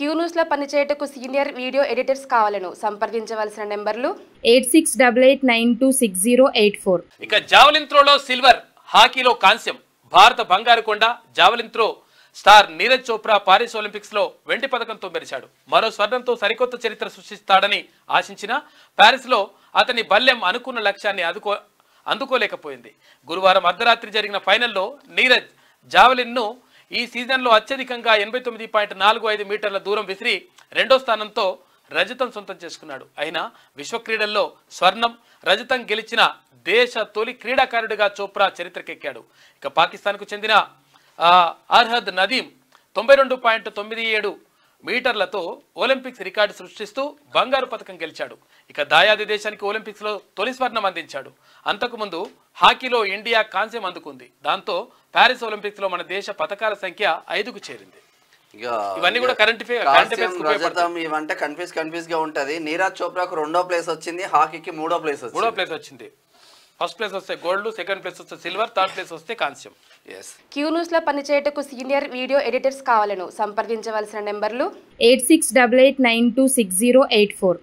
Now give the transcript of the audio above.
Q news లో పనిచేయటకు senior video editors కావాలను సంప్రదించవలసిన నెంబర్లు 8688926084. ఇక జావలిన్ త్రోలో సిల్వర్, హాకీలో కాంస్యం. భారత బంగారు కొండ javelin throw star Neeraj Chopra Paris Olympics లో వెండి పథకంతో మెరిశాడు. మరో స్వర్ణంతో సరికొత్త చరిత్ర సృష్టిస్తాడని ఆశించిన ప్యారిస్ లో అతని బల్యం అనుకున్న లక్ష్యాన్ని అందుకోలేకపోయింది. గురువారం అర్ధరాత్రి జరిగిన ఫైనల్లో నీరజ్ జావలిన్ ను ఈ సీజన్లో అత్యధికంగా 89.45 మీటర్ల దూరం విసిరి రెండో స్థానంతో రజతం సొంతం చేసుకున్నాడు. అయినా విశ్వ క్రీడల్లో స్వర్ణం, రజతం గెలిచిన దేశ తొలి క్రీడాకారుడిగా చోప్రా చరిత్రకెక్కాడు. ఇక పాకిస్తాన్కు చెందిన అర్హద్ నదీం 92.97 మీటర్లతో ఒలింపిక్స్ రికార్డు సృష్టిస్తూ బంగారు పథకం గెలిచాడు. ఇక దాయాది దేశానికి ఒలింపిక్స్ లో తొలి స్వర్ణం అందించాడు. అంతకుముందు హాకీలో ఇండియా కాంస్యం అందుకుంది. దాంతో ప్యారిస్ ఒలింపిక్స్ లో మన దేశ పథకాల సంఖ్య 5కు చేరింది. ఇవన్నీ కూడా కరెంట్ ఇవంటే కన్ఫ్యూజ్ గా ఉంటది. నీరజ్ చోప్రాకు 2వ ప్లేస్ వచ్చింది, హాకీకి 3వ ప్లేస్ వచ్చింది. ఫస్ట్ ప్లేస్ వస్తే గోల్డ్, సెకండ్ ప్లేస్ వస్తే సిల్వర్, థర్డ్ ప్లేస్ వస్తే కాంస్యం. క్యూ న్యూస్ లో పనిచేయటకు సీనియర్ వీడియో ఎడిటర్స్ కావాలను సంప్రదించవలసిన నెంబర్లు 8688926084.